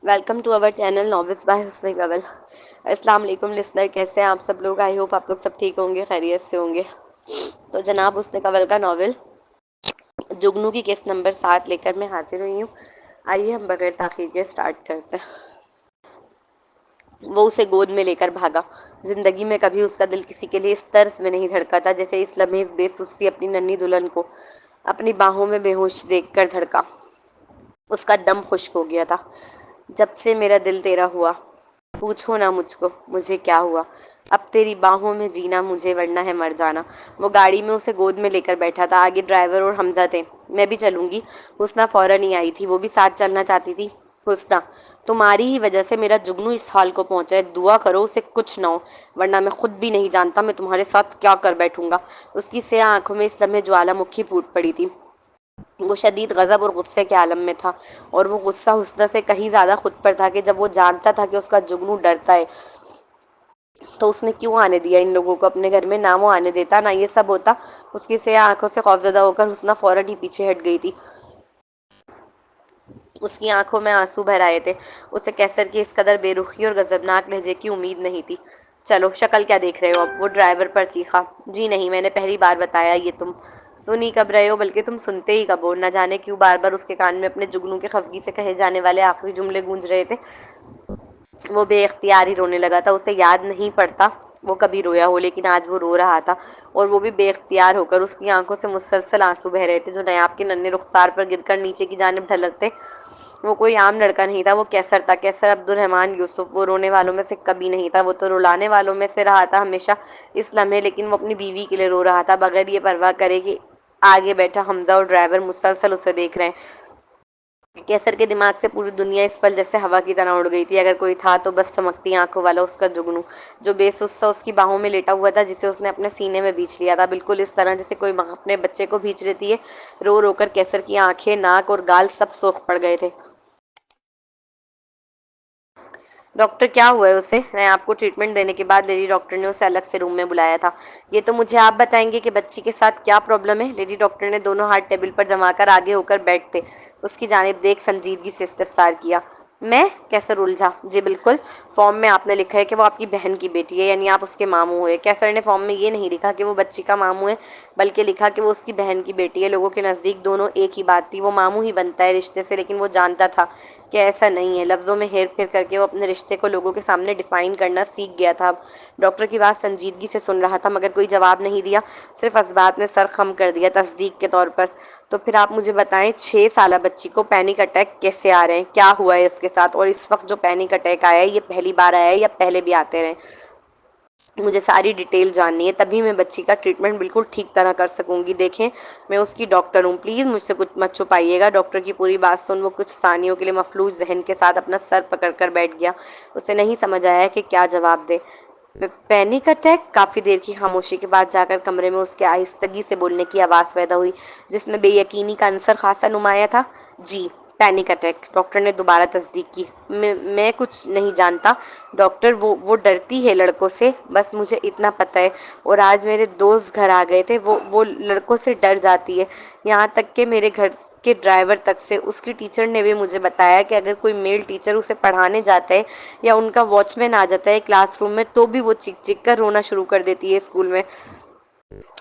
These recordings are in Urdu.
Welcome to our channel novels by Hassan Kanwal. السلام علیکم لسنر، کیسے ہیں آپ سب لوگ؟ آئی ہوپ آپ لوگ سب ٹھیک ہوں گے، خیریت سے ہوں گے۔ تو جناب حسن کنول کا ناول جگنو کی قسط نمبر 7 لے کر میں حاضر ہوئی ہوں۔ آئیے ہم بغیر تاخیر کے سٹارٹ کرتے ہیں۔ وہ اسے گود میں لے کر بھاگا۔ زندگی میں کبھی اس کا دل کسی کے لیے اس طرز میں نہیں دھڑکا تھا جیسے اس لمحے اس بے سستی اپنی ننھی دلہن کو اپنی باہوں میں بے ہوش دیکھ کر دھڑکا۔ اس کا دم خشک ہو گیا تھا۔ جب سے میرا دل تیرا ہوا، پوچھو نہ مجھ کو مجھے کیا ہوا، اب تیری باہوں میں جینا مجھے ورنہ ہے مر جانا۔ وہ گاڑی میں اسے گود میں لے کر بیٹھا تھا، آگے ڈرائیور اور حمزہ تھے۔ میں بھی چلوں گی، حسنہ فوراً ہی آئی تھی، وہ بھی ساتھ چلنا چاہتی تھی۔ حسنہ، تمہاری ہی وجہ سے میرا جگنو اس حال کو پہنچا ہے، دعا کرو اسے کچھ نہ ہو، ورنہ میں خود بھی نہیں جانتا میں تمہارے ساتھ کیا کر بیٹھوں گا۔ اس کی سیاہ آنکھوں میں اس لمحے جوالا مکھی پھوٹ پڑی تھی۔ وہ شدید غضب اور غصے کے عالم میں تھا، اور وہ غصہ حسنہ سے کہیں زیادہ خود پر تھا کہ جب وہ جانتا تھا کہ اس کا جگنو ڈرتا ہے تو اس نے کیوں آنے دیا ان لوگوں کو اپنے گھر میں۔ نہ وہ آنے دیتا، نہ یہ سب ہوتا۔ اس کی سیاہ آنکھوں سے خوفزدہ ہو کر حسنہ فوراً ہی پیچھے ہٹ گئی تھی۔ اس کی آنکھوں میں آنسو بھر آئے تھے۔ اسے کیسر کی اس قدر بے رخی اور غضبناک لہجے کی امید نہیں تھی۔ چلو، شکل کیا دیکھ رہے ہو اب؟ وہ ڈرائیور پر چیخا۔ جی نہیں، میں نے پہلی بار بتایا، یہ تم سن ہی کب رہے ہو، بلکہ تم سنتے ہی کب ہو؟ نہ جانے کیوں بار بار اس کے کان میں اپنے جگنو کے خفگی سے کہے جانے والے آخری جملے گونج رہے تھے۔ وہ بے اختیار ہی رونے لگا تھا۔ اسے یاد نہیں پڑتا وہ کبھی رویا ہو، لیکن آج وہ رو رہا تھا، اور وہ بھی بے اختیار ہو کر۔ اس کی آنکھوں سے مسلسل آنسو بہہ رہے تھے جو نیاب کے ننھے رخسار پر گر کر نیچے کی جانب ڈھلکتے۔ وہ کوئی عام لڑکا نہیں تھا، وہ کیسر تھا، کیسر عبد الرحمن یوسف۔ وہ رونے والوں میں سے کبھی نہیں تھا، وہ تو رلانے والوں میں سے رہا تھا ہمیشہ اس لمحے، لیکن وہ اپنی بیوی کے لیے رو رہا تھا، بغیر یہ پرواہ کرے کہ آگے بیٹھا حمزہ اور ڈرائیور مسلسل اسے دیکھ رہے ہیں۔ کیسر کے دماغ سے پوری دنیا اس پل جیسے ہوا کی طرح اڑ گئی تھی۔ اگر کوئی تھا تو بس چمکتی آنکھوں والا اس کا جگنو، جو بے سس سا اس کی باہوں میں لیٹا ہوا تھا، جسے اس نے اپنے سینے میں بیچ لیا تھا، بالکل اس طرح جیسے کوئی ماں اپنے بچے کو بیچ لیتی ہے۔ رو رو کر کیسر کی آنکھیں، ناک اور گال سب سرخ پڑ گئے تھے۔ ڈاکٹر، کیا ہوا ہے اسے؟ آپ کو ٹریٹمنٹ دینے کے بعد لیڈی ڈاکٹر نے اسے الگ سے روم میں بلایا تھا۔ یہ تو مجھے آپ بتائیں گے کہ بچی کے ساتھ کیا پرابلم ہے؟ لیڈی ڈاکٹر نے دونوں ہاتھ ٹیبل پر جما کر آگے ہو کر بیٹھتے اس کی جانب دیکھ سنجیدگی سے استفسار کیا۔ میں؟ کیسر الجھا۔ جی بالکل، فارم میں آپ نے لکھا ہے کہ وہ آپ کی بہن کی بیٹی ہے، یعنی آپ اس کے ماموں ہوئے۔ کیسر نے فارم میں یہ نہیں لکھا کہ وہ بچی کا ماموں ہے، بلکہ لکھا کہ وہ اس کی بہن کی بیٹی ہے۔ لوگوں کے نزدیک دونوں ایک ہی بات تھی، وہ ماموں ہی بنتا ہے رشتے سے، لیکن وہ جانتا تھا کہ ایسا نہیں ہے۔ لفظوں میں ہیر پھیر کر کے وہ اپنے رشتے کو لوگوں کے سامنے ڈیفائن کرنا سیکھ گیا تھا۔ اب ڈاکٹر کی بات سنجیدگی سے سن رہا تھا، مگر کوئی جواب نہیں دیا، صرف اثبات نے سر خم کر دیا تصدیق کے طور پر۔ تو پھر آپ مجھے بتائیں، 6 سالہ بچی کو پینک اٹیک کیسے آ رہے ہیں؟ کیا ہوا ہے اس کے ساتھ؟ اور اس وقت جو پینک اٹیک آیا ہے، یہ پہلی بار آیا ہے یا پہلے بھی آتے رہے؟ مجھے ساری ڈیٹیل جاننی ہے، تبھی میں بچی کا ٹریٹمنٹ بالکل ٹھیک طرح کر سکوں گی۔ دیکھیں، میں اس کی ڈاکٹر ہوں، پلیز مجھ سے کچھ مت چھپائیے گا۔ ڈاکٹر کی پوری بات سن وہ کچھ ثانیوں کے لیے مفلوج ذہن کے ساتھ اپنا سر پکڑ کر بیٹھ گیا۔ اسے نہیں سمجھ آیا کہ کیا جواب دے۔ Panic attack? کافی دیر کی خاموشی کے بعد جا کر کمرے میں اس کے آہستگی سے بولنے کی آواز پیدا ہوئی، جس میں بے یقینی کا عنصر خاصا نمایاں تھا۔ جی، پینک اٹیک، ڈاکٹر نے دوبارہ تصدیق کی۔ میں کچھ نہیں جانتا ڈاکٹر، وہ ڈرتی ہے لڑکوں سے، بس مجھے اتنا پتہ ہے۔ اور آج میرے دوست گھر آ گئے تھے، وہ لڑکوں سے ڈر جاتی ہے، یہاں تک کہ میرے گھر کے ڈرائیور تک سے۔ اس کی ٹیچر نے بھی مجھے بتایا کہ اگر کوئی میل ٹیچر اسے پڑھانے جاتا ہے یا ان کا واچ مین آ جاتا ہے کلاس روم میں، تو بھی وہ چیخ چیخ کر رونا شروع کر دیتی ہے اسکول میں۔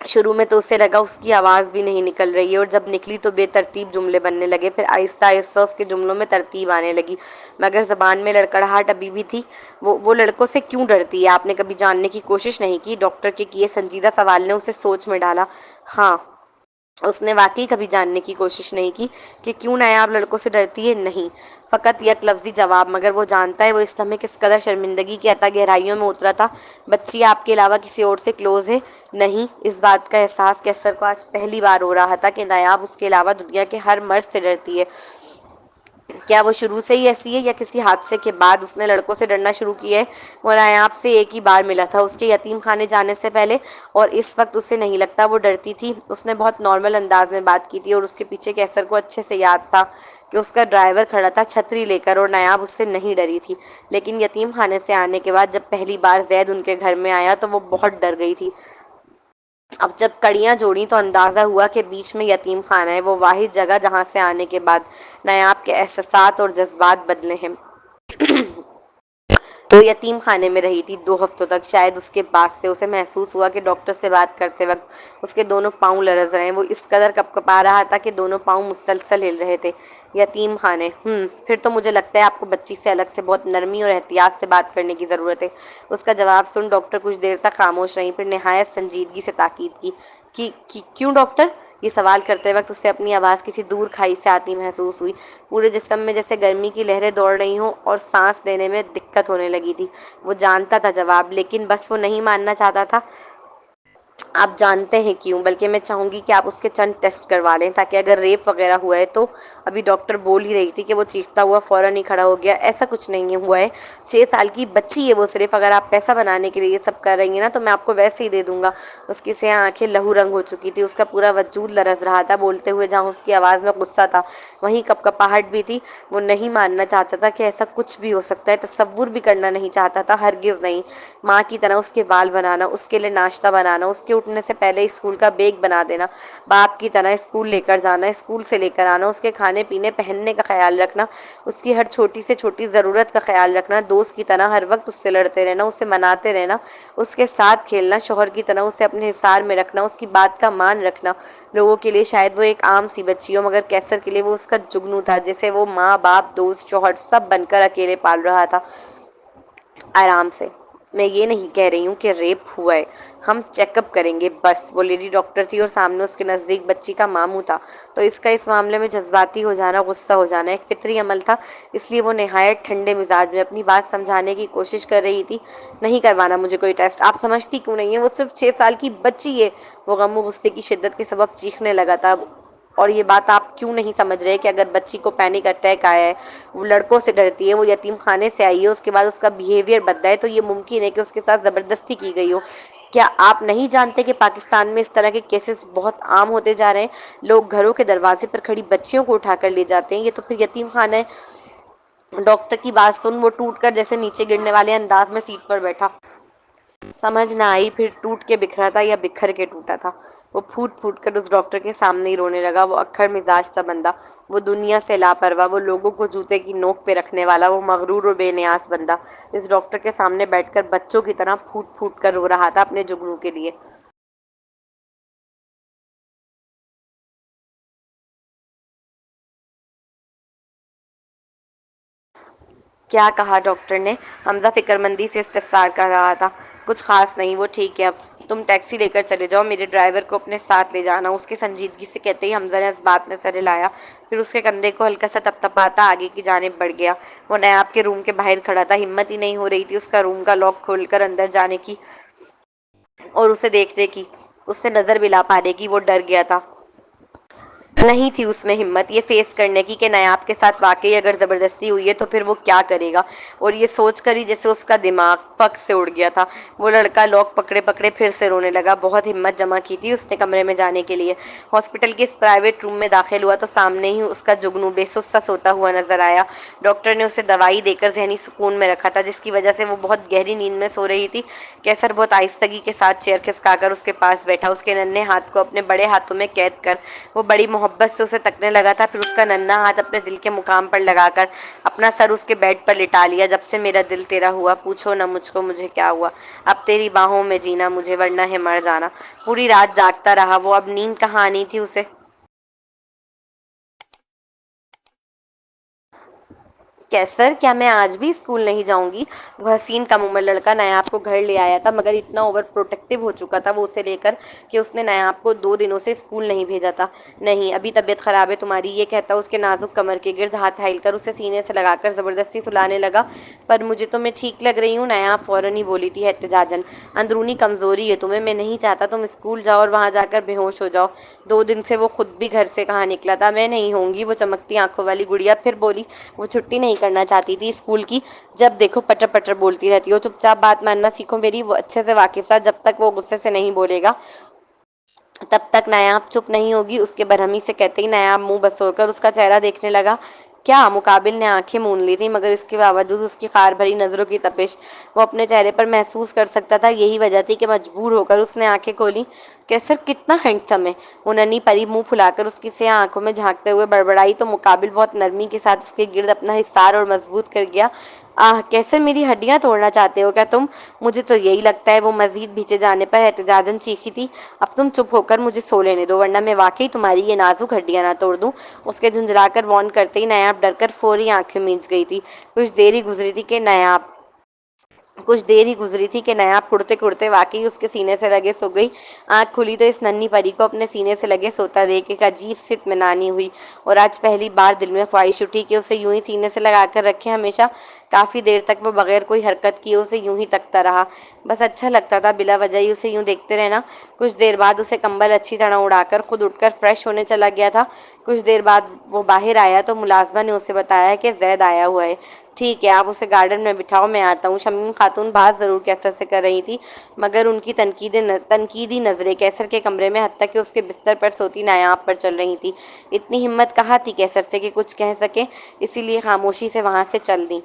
شروع میں تو اسے لگا اس کی آواز بھی نہیں نکل رہی ہے، اور جب نکلی تو بے ترتیب جملے بننے لگے، پھر آہستہ آہستہ اس کے جملوں میں ترتیب آنے لگی، مگر زبان میں لڑکڑاہٹ ابھی بھی تھی۔ وہ لڑکوں سے کیوں ڈرتی ہے؟ آپ نے کبھی جاننے کی کوشش نہیں کی؟ ڈاکٹر کے کیے سنجیدہ سوال نے اسے سوچ میں ڈالا۔ ہاں، اس نے واقعی کبھی جاننے کی کوشش نہیں کی کہ کیوں نایاب لڑکوں سے ڈرتی ہے۔ نہیں، فقط یک لفظی جواب، مگر وہ جانتا ہے وہ اس لمحے کس قدر شرمندگی کی عتیٰ گہرائیوں میں اترا تھا۔ بچی آپ کے علاوہ کسی اور سے کلوز ہے؟ نہیں۔ اس بات کا احساس کیسر کو آج پہلی بار ہو رہا تھا کہ نایاب اس کے علاوہ دنیا کے ہر مرد سے ڈرتی ہے۔ کیا وہ شروع سے ہی ایسی ہے یا کسی حادثے کے بعد اس نے لڑکوں سے ڈرنا شروع کیا ہے؟ وہ نایاب سے ایک ہی بار ملا تھا، اس کے یتیم خانے جانے سے پہلے، اور اس وقت اسے نہیں لگتا وہ ڈرتی تھی۔ اس نے بہت نارمل انداز میں بات کی تھی، اور اس کے پیچھے کیسر کو اچھے سے یاد تھا کہ اس کا ڈرائیور کھڑا تھا چھتری لے کر، اور نایاب اس سے نہیں ڈری تھی۔ لیکن یتیم خانے سے آنے کے بعد جب پہلی بار زید ان کے گھر میں آیا تو وہ بہت ڈر گئی تھی۔ اب جب کڑیاں جوڑیں تو اندازہ ہوا کہ بیچ میں یتیم خانہ ہے، وہ واحد جگہ جہاں سے آنے کے بعد نایاب کے احساسات اور جذبات بدلے ہیں۔ وہ یتیم خانے میں رہی تھی 2 ہفتوں تک۔ شاید اس کے بعد سے اسے محسوس ہوا کہ ڈاکٹر سے بات کرتے وقت اس کے دونوں پاؤں لرز رہے ہیں۔ وہ اس قدر کپکپا رہا تھا کہ دونوں پاؤں مسلسل ہل رہے تھے۔ یتیم خانے، پھر تو مجھے لگتا ہے آپ کو بچی سے الگ سے بہت نرمی اور احتیاط سے بات کرنے کی ضرورت ہے۔ اس کا جواب سن ڈاکٹر کچھ دیر تک خاموش رہیں، پھر نہایت سنجیدگی سے تاکید کی کیوں ڈاکٹر؟ یہ سوال کرتے وقت اسے اپنی آواز کسی دور کھائی سے آتی محسوس ہوئی۔ پورے جسم میں جیسے گرمی کی لہریں دوڑ رہی ہوں اور سانس لینے میں دقت ہونے لگی تھی۔ وہ جانتا تھا جواب، لیکن بس وہ نہیں ماننا چاہتا تھا۔ آپ جانتے ہیں کیوں، بلکہ میں چاہوں گی کہ آپ اس کے چند ٹیسٹ کروا لیں تاکہ اگر ریپ وغیرہ ہوا ہے تو۔ ابھی ڈاکٹر بول ہی رہی تھی کہ وہ چیختا ہوا فوراً ہی کھڑا ہو گیا۔ ایسا کچھ نہیں ہوا ہے، 6 سال کی بچی ہے وہ صرف۔ اگر آپ پیسہ بنانے کے لیے یہ سب کر رہی ہیں نا تو میں آپ کو ویسے ہی دے دوں گا۔ اس کی سیاہ آنکھیں لہو رنگ ہو چکی تھی، اس کا پورا وجود لرز رہا تھا۔ بولتے ہوئے جہاں اس کی آواز میں غصہ تھا وہیں کپکپاہٹ بھی تھی۔ وہ نہیں ماننا چاہتا تھا کہ ایسا کچھ بھی ہو سکتا ہے، تصور بھی کرنا نہیں چاہتا تھا، ہرگز نہیں۔ ماں کی طرح اس کے بال بنانا، اس کے لیے ناشتہ بنانا، اس کے اٹھنے سے پہلے اسکول کا بیگ بنا دینا، باپ کی طرح اسکول لے کر جانا، اسکول سے لے کر آنا، اس کے کھانے پینے پہننے کا خیال رکھنا، اس کی ہر چھوٹی سے چھوٹی ضرورت کا خیال رکھنا، دوست کی طرح ہر وقت اس سے لڑتے رہنا، اسے مناتے رہنا، اس کے ساتھ کھیلنا، شوہر کی طرح اسے اپنے حصار میں رکھنا، اس کی بات کا مان رکھنا۔ لوگوں کے لیے شاید وہ ایک عام سی بچی ہو، مگر کیسر کے لیے وہ اس کا جگنو تھا، جسے وہ ماں باپ دوست شوہر سب بن کر اکیلے پال رہا تھا۔ آرام سے، میں یہ نہیں کہہ رہی ہوں کہ ریپ ہوا ہے، ہم چیک اپ کریں گے بس۔ وہ لیڈی ڈاکٹر تھی اور سامنے اس کے نزدیک بچی کا ماموں تھا، تو اس کا اس معاملے میں جذباتی ہو جانا، غصہ ہو جانا ایک فطری عمل تھا۔ اس لیے وہ نہایت ٹھنڈے مزاج میں اپنی بات سمجھانے کی کوشش کر رہی تھی۔ نہیں کروانا مجھے کوئی ٹیسٹ، آپ سمجھتی کیوں نہیں ہے، وہ صرف 6 سال کی بچی ہے۔ وہ غم و غصے کی شدت کے سبب چیخنے لگا تھا۔ اور یہ بات آپ کیوں نہیں سمجھ رہے کہ اگر بچی کو پینک اٹیک آیا ہے، وہ لڑکوں سے ڈرتی ہے، وہ یتیم خانے سے آئی ہے، اس کے بعد اس کا بیہیویئر بدلا ہے، تو یہ ممکن ہے کہ اس کے ساتھ زبردستی کی گئی ہو۔ کیا آپ نہیں جانتے کہ پاکستان میں اس طرح کے کیسز بہت عام ہوتے جا رہے ہیں؟ لوگ گھروں کے دروازے پر کھڑی بچیوں کو اٹھا کر لے جاتے ہیں، یہ تو پھر یتیم خانہ ہے۔ ڈاکٹر کی بات سن وہ ٹوٹ کر جیسے نیچے گرنے والے انداز میں سیٹ پر بیٹھا۔ سمجھ نہ آئی پھر ٹوٹ کے بکھرا تھا یا بکھر کے ٹوٹا تھا۔ وہ پھوٹ پھوٹ کر اس ڈاکٹر کے سامنے ہی رونے لگا۔ وہ اکھڑ مزاج سا بندہ، وہ دنیا سے لاپرواہ، وہ لوگوں کو جوتے کی نوک پہ رکھنے والا، وہ مغرور اور بے نیاز بندہ اس ڈاکٹر کے سامنے بیٹھ کر بچوں کی طرح پھوٹ پھوٹ کر رو رہا تھا اپنے جگنو کے لیے۔ کیا کہا ڈاکٹر نے؟ حمزہ فکر مندی سے استفسار کر رہا تھا۔ کچھ خاص نہیں، وہ ٹھیک ہے اب۔ تم ٹیکسی لے کر چلے جاؤ، میرے ڈرائیور کو اپنے ساتھ لے جانا۔ اس کے سنجیدگی سے کہتے ہی حمزہ نے اس بات میں سر ہلایا، پھر اس کے کندھے کو ہلکا سا تپتپاتا آگے کی جانب بڑھ گیا۔ وہ نیاب کے روم کے باہر کھڑا تھا، ہمت ہی نہیں ہو رہی تھی اس کا روم کا لاک کھول کر اندر جانے کی اور اسے دیکھنے کی، اس سے نظر بھی لا پانے کی۔ وہ ڈر گیا تھا، نہیں تھی اس میں ہمت یہ فیس کرنے کی کہ نیاب کے ساتھ واقعی اگر زبردستی ہوئی ہے تو پھر وہ کیا کرے گا۔ اور یہ سوچ کر ہی جیسے اس کا دماغ پک سے اڑ گیا تھا۔ وہ لڑکا لاک پکڑے پکڑے پھر سے رونے لگا۔ بہت ہمت جمع کی تھی اس نے کمرے میں جانے کے لیے۔ ہاسپٹل کے اس پرائیویٹ روم میں داخل ہوا تو سامنے ہی اس کا جگنو بے سس سا سوتا ہوا نظر آیا۔ ڈاکٹر نے اسے دوائی دے کر ذہنی سکون میں رکھا تھا، جس کی وجہ سے وہ بہت گہری نیند میں سو رہی تھی۔ کیسر بہت آہستگی کے ساتھ چیئر کھسکا کر اس کے پاس بیٹھا، اس کے ننھے ہاتھ کو اپنے بڑے ہاتھوں میں قید کر۔ وہ بڑی محبت سے اسے تکنے لگا تھا، پھر اس کا ننھا ہاتھ اپنے دل کے مقام پر لگا کر اپنا سر اس کے بیڈ پر لٹا لیا۔ جب سے میرا دل تیرا ہوا، پوچھو نہ مجھ کو مجھے کیا ہوا، اب تیری باہوں میں جینا مجھے، ورنہ ہے مر جانا۔ پوری رات جاگتا رہا وہ، اب نیند کہاں آنی تھی اسے۔ کیسر، کیا میں آج بھی اسکول نہیں جاؤں گی؟ وہ حسین کم عمر لڑکا نیاب کو گھر لے آیا تھا، مگر اتنا اوور پروٹیکٹیو ہو چکا تھا وہ اسے لے کر کہ اس نے نیاب کو 2 دنوں سے اسکول نہیں بھیجا تھا۔ نہیں، ابھی طبیعت خراب ہے تمہاری، یہ کہتا اس کے نازک کمر کے گرد ہاتھ ہائل کر اسے سینے سے لگا کر زبردستی سلانے لگا۔ پر مجھے تو میں ٹھیک لگ رہی ہوں، نیاب فوراً ہی بولی تھی احتجاجاً۔ اندرونی کمزوری ہے تمہیں، میں نہیں چاہتا تم اسکول جاؤ اور وہاں جا کر بے ہوش ہو جاؤ۔ 2 دن سے وہ خود بھی گھر سے کہاں نکلا تھا۔ میں نہیں ہوں گی، وہ چمکتی آنکھوں والی گڑیا پھر بولی۔ وہ چھٹی نہیں کرنا چاہتی تھی اسکول کی، جب دیکھو پٹر پٹر بولتی رہتی ہو، چپ چاپ بات ماننا سیکھو میری۔ وہ اچھے سے واقف تھا جب تک وہ غصے سے نہیں بولے گا تب تک نیاب چپ نہیں ہوگی۔ اس کے برہمی سے کہتے ہی نیاب منہ بسور کر اس کا چہرہ دیکھنے لگا۔ کیا؟ مقابل نے آنکھیں مون لی تھیں، مگر اس کے باوجود اس کی خار بھری نظروں کی تپش وہ اپنے چہرے پر محسوس کر سکتا تھا۔ یہی وجہ تھی کہ مجبور ہو کر اس نے آنکھیں کھولی۔ کیسر کتنا ہینڈسم ہے! وہ ننھی پری منہ پھلا کر اس کی سیاہ آنکھوں میں جھانکتے ہوئے بڑبڑائی تو مقابل بہت نرمی کے ساتھ اس کے گرد اپنا حصار اور مضبوط کر گیا۔ آہ کیسر، میری ہڈیاں توڑنا چاہتے ہو کیا تم؟ مجھے تو یہی لگتا ہے۔ وہ مزید بھیچے جانے پر احتجاجاً چیخی تھی۔ اب تم چپ ہو کر مجھے سو لینے دو، ورنہ میں واقعی تمہاری یہ نازک ہڈیاں نہ توڑ دوں۔ اس کے جھنجھلا کر وارن کرتے ہی نایاب ڈر کر فوری آنکھیں میچ گئی تھی۔ کچھ دیر ہی گزری تھی کہ نیاب کڑتے کڑتے واقعی اس کے سینے سے لگے سو گئی۔ آنکھ کھلی تو اس ننھی پری کو اپنے سینے سے لگے سوتا دیکھ ایک عجیب سی اطمینانی ہوئی، اور آج پہلی بار دل میں خواہش اٹھی کہ اسے یوں ہی سینے سے لگا کر رکھے ہمیشہ۔ کافی دیر تک وہ بغیر کوئی حرکت کیے اسے یوں ہی تکتا رہا۔ بس اچھا لگتا تھا بلا وجہ ہی اسے یوں دیکھتے رہنا۔ کچھ دیر بعد اسے کمبل اچھی طرح اڑا کر خود اٹھ کر فریش ہونے چلا گیا تھا۔ کچھ دیر بعد وہ باہر آیا تو ملازمہ نے اسے بتایا کہ زید آیا ہوا ہے۔ ٹھیک ہے، آپ اسے گارڈن میں بٹھاؤ، میں آتا ہوں۔ شمیم خاتون بات ضرور کیسر سے کر رہی تھی، مگر ان کی تنقیدی نظریں کیسر کے کمرے میں، حتیٰ کہ اس کے بستر پر سوتی نایاب پر چل رہی تھیں۔ اتنی ہمت کہاں تھی کیسر سے کہ کچھ کہہ سکے، اسی لیے خاموشی سے وہاں سے چل دیں۔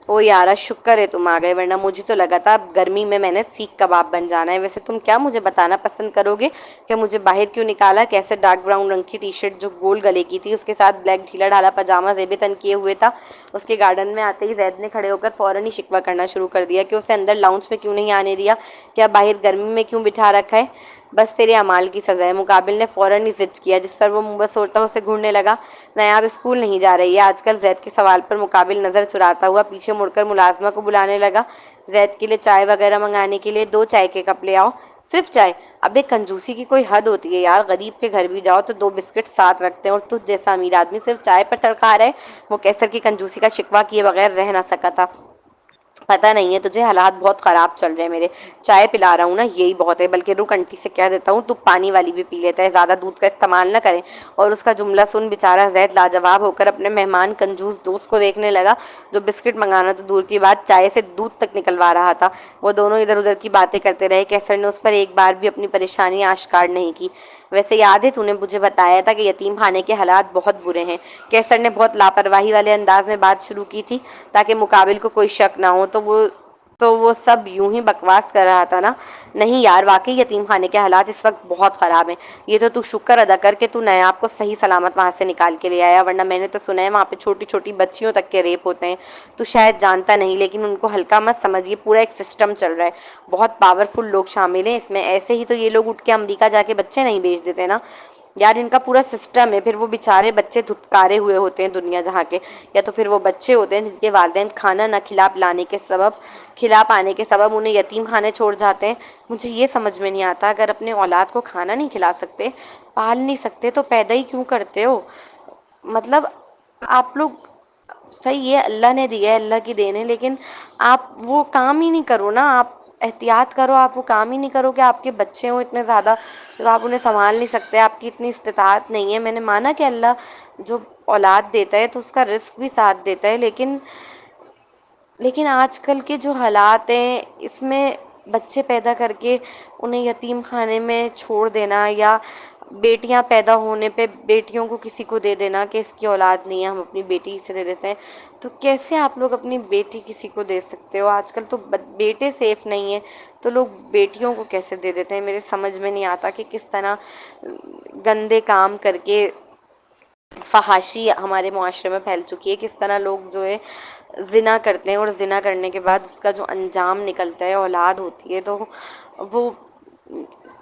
او یارا، شکر ہے تم آ گئے، ورنہ مجھے تو لگا تھا اب گرمی میں نے سیخ کباب بن جانا ہے۔ ویسے تم کیا مجھے بتانا پسند کرو گے کہ مجھے باہر کیوں نکالا؟ کیسے ڈارک براؤن رنگ کی ٹی شرٹ جو گول گلے کی تھی، اس کے ساتھ بلیک ڈھیلا ڈھالا پاجامہ زیب تن کیے ہوئے تھا۔ اس کے گارڈن میں آتے ہی زید نے کھڑے ہو کر فوراً ہی شکوہ کرنا شروع کر دیا کہ اسے اندر لاؤنج میں کیوں نہیں آنے دیا، کیا باہر گرمی میں کیوں بٹھا رکھا ہے۔ بس تیرے اعمال کی سزا ہے، مقابل نے فوراً ہی ضد کیا، جس پر وہ منہ بسوڑتا اسے گھورنے لگا۔ نیاب اسکول نہیں جا رہی ہے آج کل؟ زید کے سوال پر مقابل نظر چراتا ہوا پیچھے مڑ کر ملازمہ کو بلانے لگا۔ زید کے لیے چائے وغیرہ منگانے کے لیے 2 چائے کے کپ لے آؤ۔ صرف چائے؟ ابے کنجوسی کی کوئی حد ہوتی ہے یار، غریب کے گھر بھی جاؤ تو 2 بسکٹ ساتھ رکھتے ہیں، اور تجھ جیسا امیر آدمی صرف چائے پر تڑکا رہا ہے۔ وہ کیسر کی کنجوسی کا شکوہ کیے بغیر رہ نہ سکا تھا۔ پتہ نہیں ہے تجھے، حالات بہت خراب چل رہے ہیں میرے۔ چائے پلا رہا ہوں نا، یہی بہت ہے، بلکہ رک انٹی سے کہہ دیتا ہوں تو پانی والی بھی پی لیتا ہے، زیادہ دودھ کا استعمال نہ کریں۔ اور اس کا جملہ سن بیچارہ زید لاجواب ہو کر اپنے مہمان کنجوس دوست کو دیکھنے لگا، جو بسکٹ منگانا تو دور کی بات چائے سے دودھ تک نکلوا رہا تھا۔ وہ دونوں ادھر ادھر کی باتیں کرتے رہے۔ کیسر نے اس پر ایک بار بھی اپنی پریشانی آشکار نہیں کی۔ ویسے یاد ہے تو نے مجھے بتایا تھا کہ یتیم خانے کے حالات بہت برے ہیں؟ کیسر نے بہت لاپرواہی والے انداز میں بات شروع کی تھی تاکہ مقابل کو کوئی شک نہ ہو، تو وہ سب یوں ہی بکواس کر رہا تھا نا؟ نہیں یار، واقعی یتیم خانے کے حالات اس وقت بہت خراب ہیں۔ یہ تو شکر ادا کر کہ تو نیاب کو صحیح سلامت وہاں سے نکال کے لے آیا، ورنہ میں نے تو سنا ہے وہاں پہ چھوٹی چھوٹی بچیوں تک کے ریپ ہوتے ہیں۔ تو شاید جانتا نہیں، لیکن ان کو ہلکا مت سمجھ، یہ پورا ایک سسٹم چل رہا ہے، بہت پاورفل لوگ شامل ہیں اس میں۔ ایسے ہی تو یہ لوگ اٹھ کے امریکہ جا کے بچے نہیں بھیج دیتے نا یار، ان کا پورا سسٹم ہے۔ پھر وہ بیچارے بچے دھتکارے ہوئے ہوتے ہیں دنیا جہاں کے، یا تو پھر وہ بچے ہوتے ہیں جن کے والدین کھانا نہ کھلا پانے کے سبب انہیں یتیم خانے چھوڑ جاتے ہیں۔ مجھے یہ سمجھ میں نہیں آتا، اگر اپنے اولاد کو کھانا نہیں کھلا سکتے، پال نہیں سکتے، تو پیدا ہی کیوں کرتے ہو؟ مطلب آپ لوگ، صحیح ہے اللہ نے دیا ہے، اللہ کی دین ہے، لیکن آپ وہ کام ہی نہیں کرو نا، آپ احتیاط کرو، آپ وہ کام ہی نہیں کرو کہ آپ کے بچے ہوں اتنے زیادہ تو آپ انہیں سنبھال نہیں سکتے، آپ کی اتنی استطاعت نہیں ہے۔ میں نے مانا کہ اللہ جو اولاد دیتا ہے تو اس کا رزق بھی ساتھ دیتا ہے، لیکن آج کل کے جو حالات ہیں اس میں بچے پیدا کر کے انہیں یتیم خانے میں چھوڑ دینا، یا بیٹیاں پیدا ہونے پہ بیٹیوں کو کسی کو دے دینا کہ اس کی اولاد نہیں ہے ہم اپنی بیٹی اسے دے دیتے ہیں، تو کیسے آپ لوگ اپنی بیٹی کسی کو دے سکتے ہو؟ آج کل تو بیٹے سیف نہیں ہیں تو لوگ بیٹیوں کو کیسے دے دیتے ہیں؟ میرے سمجھ میں نہیں آتا کہ کس طرح گندے کام کر کے فحاشی ہمارے معاشرے میں پھیل چکی ہے، کس طرح لوگ جو ہے زنا کرتے ہیں، اور زنا کرنے کے بعد اس کا جو انجام نکلتا ہے اولاد ہوتی ہے تو وہ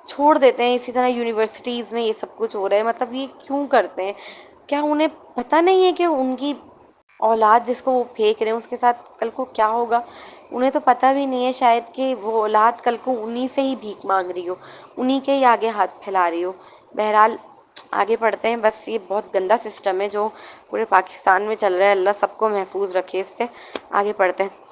چھوڑ دیتے ہیں۔ اسی طرح یونیورسٹیز میں یہ سب کچھ ہو رہا ہے، مطلب یہ کیوں کرتے ہیں؟ کیا انہیں پتہ نہیں ہے کہ ان کی اولاد جس کو وہ پھینک رہے ہیں اس کے ساتھ کل کو کیا ہوگا؟ انہیں تو پتہ بھی نہیں ہے شاید کہ وہ اولاد کل کو انہی سے ہی بھیک مانگ رہی ہو، انہی کے ہی آگے ہاتھ پھیلا رہی ہو۔ بہرحال آگے پڑھتے ہیں، بس یہ بہت گندا سسٹم ہے جو پورے پاکستان میں چل رہا ہے، اللہ سب کو محفوظ رکھے اس سے۔ آگے پڑھتے ہیں۔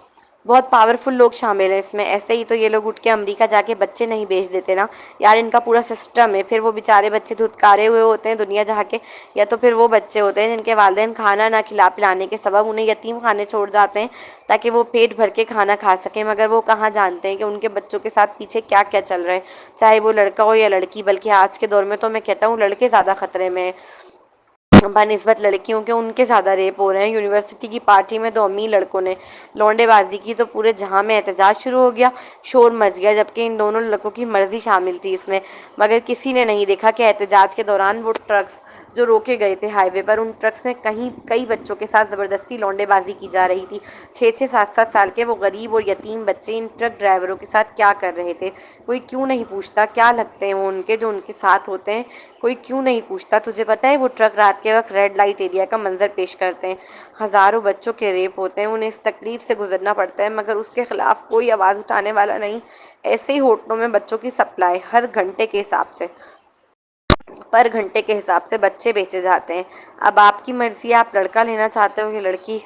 بہت پاورفل لوگ شامل ہیں اس میں. ایسے ہی تو یہ لوگ اٹھ کے امریکہ جا کے بچے نہیں بھیج دیتے نا یار. ان کا پورا سسٹم ہے. پھر وہ بیچارے بچے دھتکارے ہوئے ہوتے ہیں دنیا جہاں کے, یا تو پھر وہ بچے ہوتے ہیں جن کے والدین کھانا نہ کھلا پلانے کے سبب انہیں یتیم خانے چھوڑ جاتے ہیں تاکہ وہ پیٹ بھر کے کھانا کھا سکیں. مگر وہ کہاں جانتے ہیں کہ ان کے بچوں کے ساتھ پیچھے کیا کیا چل رہا ہے, چاہے وہ لڑکا ہو یا لڑکی. بلکہ آج کے دور میں تو میں کہتا ہوں لڑکے زیادہ خطرے میں ہیں بنسبت لڑکیوں کے. ان کے زیادہ ریپ ہو رہے ہیں. یونیورسٹی کی پارٹی میں 2 امیر لڑکوں نے لونڈے بازی کی تو پورے جہاں میں احتجاج شروع ہو گیا, شور مچ گیا, جبکہ ان دونوں لڑکوں کی مرضی شامل تھی اس میں. مگر کسی نے نہیں دیکھا کہ احتجاج کے دوران وہ ٹرکس جو روکے گئے تھے ہائی وے پر, ان ٹرکس میں کئی بچوں کے ساتھ زبردستی لونڈے بازی کی جا رہی تھی. 6 7 سال کے وہ غریب اور یتیم بچے ان ٹرک ڈرائیوروں کے ساتھ کیا کر رہے تھے. کوئی کیوں نہیں پوچھتا کیا لگتے ہیں وہ ان کے جو ان کے ساتھ ہوتے ہیں. کوئی کیوں نہیں پوچھتا. تجھے پتہ ہے وہ ٹرک رات کے وقت ریڈ لائٹ ایریا کا منظر پیش کرتے ہیں. ہزاروں بچوں کے ریپ ہوتے ہیں. انہیں اس تکلیف سے گزرنا پڑتا ہے مگر اس کے خلاف کوئی آواز اٹھانے والا نہیں. ایسے ہی ہوٹلوں میں بچوں کی سپلائی ہر گھنٹے کے حساب سے پر گھنٹے کے حساب سے بچے بیچے جاتے ہیں. اب آپ کی مرضی ہے, آپ لڑکا لینا چاہتے ہو کہ لڑکی.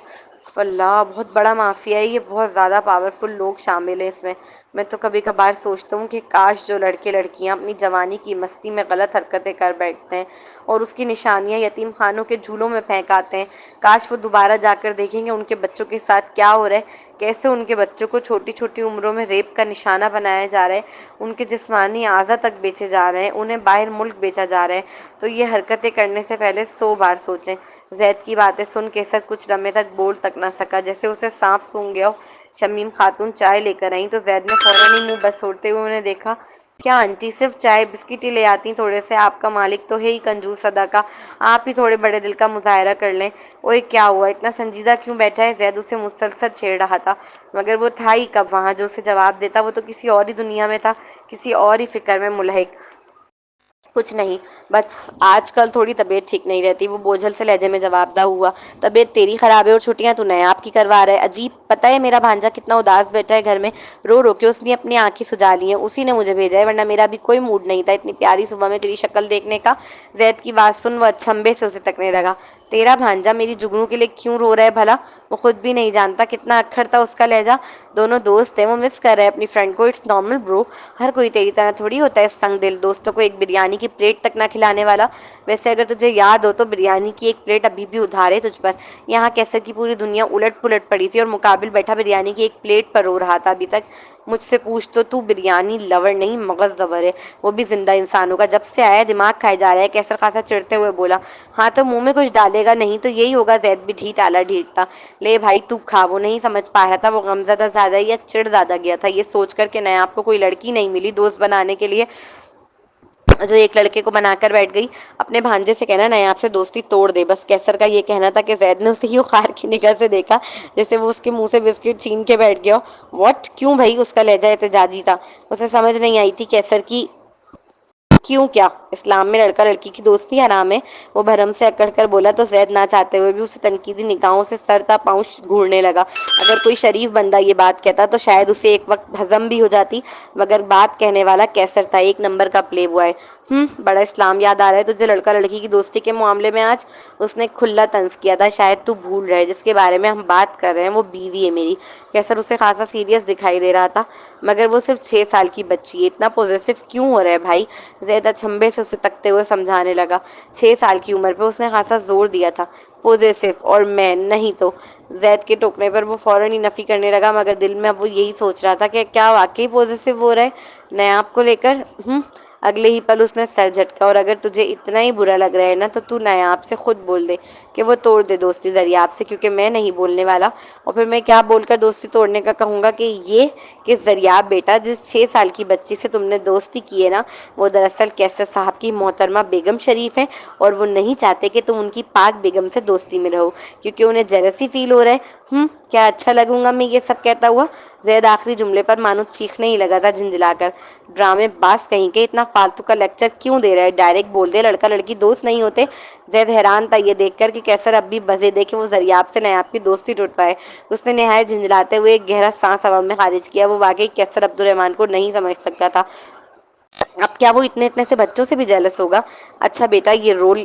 اللہ, بہت بڑا مافیا ہے یہ. بہت زیادہ پاورفل لوگ شامل ہیں اس میں. میں تو کبھی کبھار سوچتا ہوں کہ کاش جو لڑکے لڑکیاں اپنی جوانی کی مستی میں غلط حرکتیں کر بیٹھتے ہیں اور اس کی نشانیاں یتیم خانوں کے جھولوں میں پھینک آتے ہیں, کاش وہ دوبارہ جا کر دیکھیں گے ان کے بچوں کے ساتھ کیا ہو رہا ہے. کیسے ان کے بچوں کو چھوٹی چھوٹی عمروں میں ریپ کا نشانہ بنایا جا رہا ہے. ان کے جسمانی اعضا تک بیچے جا رہے ہیں. انہیں باہر ملک بیچا جا رہا ہے. تو یہ حرکتیں کرنے سے پہلے 100 بار سوچیں. زید کی باتیں سن کیسر کچھ لمحے تک بول تک نہ سکا, جیسے اسے سانپ سونگھ گیا ہو. شمیم خاتون چائے لے کر آئیں تو زید نے فوراً ہی منہ بسوڑتے ہوئے انہیں دیکھا. کیا آنٹی صرف چائے بسکٹ ہی لے آتی تھوڑے سے؟ آپ کا مالک تو ہے ہی کنجوس ادا کا, آپ ہی تھوڑے بڑے دل کا مظاہرہ کر لیں. اوئے کیا ہوا, اتنا سنجیدہ کیوں بیٹھا ہے؟ زید اسے مسلسل چھیڑ رہا تھا مگر وہ تھا ہی کب وہاں جو اسے جواب دیتا. وہ تو کسی اور ہی دنیا میں تھا, کسی اور ہی فکر میں ملحق. کچھ نہیں, بس آج کل تھوڑی طبیعت ٹھیک نہیں رہتی. وہ بوجھل سے لہجے میں جواب دہ ہوا. طبیعت تیری خراب ہے اور چھٹیاں تو نایاب کی کروا رہا ہے. عجیب, پتہ ہے میرا بھانجا کتنا اداس بیٹھا ہے گھر میں, رو رو کے اس نے اپنی آنکھیں سجا لی ہیں. اسی نے مجھے بھیجا ہے, ورنہ میرا بھی کوئی موڈ نہیں تھا اتنی پیاری صبح میں تیری شکل دیکھنے کا. زید کی بات سن وہ اچنبھے سے اسے تکنے لگا. تیرا بھانجا میری جگنو کے لیے کیوں رو رہا ہے بھلا؟ وہ خود بھی نہیں جانتا. کتنا اکھڑ تھا اس کا لہجہ. دونوں دوست ہیں, وہ مس کر رہے ہیں اپنی فرینڈ کو. اٹس نارمل برو, ہر کوئی تیری طرح تھوڑی ہوتا ہے سنگ دل, دوستوں کو ایک بریانی کی پلیٹ تک نہ کھلانے والا. ویسے اگر تجھے یاد ہو تو بریانی کی ایک پلیٹ ابھی بھی ادھار ہے تجھ پر. یہاں کیسر کی پوری دنیا الٹ پلٹ پڑی تھی اور مقابل بیٹھا بریانی کی ایک پلیٹ پر رو رہا تھا. ابھی تک مجھ سے پوچھ تو بریانی لور نہیں مغز لور ہے, وہ بھی زندہ انسانوں کا. جب سے آیا دماغ کھائے جا رہا ہے. کیسر خاصا چڑھتے ہوئے بولا. ہاں تو منہ میں کچھ ڈالے گا نہیں تو یہی ہوگا. زید بھی ڈھیٹ آلا ڈھیٹ تھا. لے بھائی تو کھا. وہ نہیں سمجھ پا رہا تھا وہ غمزدہ زیادہ یا چڑ زیادہ گیا تھا یہ سوچ کر کہ نیا آپ کو کوئی لڑکی نہیں ملی دوست بنانے کے لیے جو ایک لڑکے کو بنا کر بیٹھ گئی. اپنے بھانجے سے کہنا نیاب سے دوستی توڑ دے بس. کیسر کا یہ کہنا تھا کہ زید نے اسے یوں خار کی نگاہ سے دیکھا جیسے وہ اس کے منہ سے بسکٹ چھین کے بیٹھ گیا. واٹ, کیوں بھائی؟ اس کا لہجہ احتجاجی تھا. اسے سمجھ نہیں آئی تھی کیسر کی کیوں. کیا اسلام میں لڑکا لڑکی کی دوستی حرام ہے؟ وہ بھرم سے اکڑ کر بولا تو زید نہ چاہتے ہوئے بھی اسے تنقیدی نگاہوں سے سر تا پاؤں گھورنے لگا. اگر کوئی شریف بندہ یہ بات کہتا تو شاید اسے ایک وقت ہضم بھی ہو جاتی, مگر بات کہنے والا کیسر تھا, 1 نمبر کا پلے بوائے. بڑا اسلام یاد آ رہا ہے تجھے لڑکا لڑکی کی دوستی کے معاملے میں آج. اس نے کھلا طنز کیا تھا. شاید تو بھول رہے جس کے بارے میں ہم بات کر رہے ہیں وہ بیوی ہے میری. کیسر اسے خاصا سیریس دکھائی دے رہا تھا مگر وہ صرف 6 سال کی بچی ہے. اتنا پوزیسو کیوں ہو رہا ہے بھائی؟ زید اچنبھے سے اسے تکتے ہوئے سمجھانے لگا. 6 سال کی عمر پہ اس نے خاصا زور دیا تھا. پوزیسو اور میں نہیں تو. زید کے ٹوکنے پر وہ فوراً ہی نفی کرنے لگا مگر دل میں اب وہ یہی سوچ رہا تھا کہ کیا واقعی پوزیسو ہو رہا ہے نیاب کو لے کر. اگلے ہی پل اس نے سر جھٹکا. اور اگر تجھے اتنا ہی برا لگ رہا ہے نا تو نیاب سے خود بول دے کہ وہ توڑ دے دوستی ذریعہ سے, کیونکہ میں نہیں بولنے والا. اور پھر میں کیا بول کر دوستی توڑنے کا کہوں گا کہ ذریعہ بیٹا جس 6 سال کی بچی سے تم نے دوستی کی ہے نا وہ دراصل کیسر صاحب کی محترمہ بیگم شریف ہیں اور وہ نہیں چاہتے کہ تم ان کی پاک بیگم سے دوستی میں رہو کیونکہ انہیں جیلسی فیل ہو رہا ہے. کیا اچھا لگوں گا میں یہ سب کہتا ہوا؟ زید آخری جملے پر مانو چیخنے ہی لگا تھا جھنجھلا کر. ڈرامے باز کہیں کے اتنا فالتو کا لیکچر کیوں دے رہا ہے؟ ڈائریکٹ بول دے لڑکا لڑکی دوست نہیں ہوتے. زید حیران تھا یہ دیکھ کر کہ کیسر اب بھی بزے دے کہ وہ ذریعہ سے نیاب کی دوستی ٹوٹ پائے. اس نے نہایت جھنجھلاتے ہوئے ایک گہرا سانس ہوا میں خارج کیا. وہ واقعی کیسر عبد الرحمن کو نہیں سمجھ سکتا تھا. اب کیا وہ اتنے سے بچوں سے بھی جیلس ہوگا؟ اچھا بیٹا یہ رول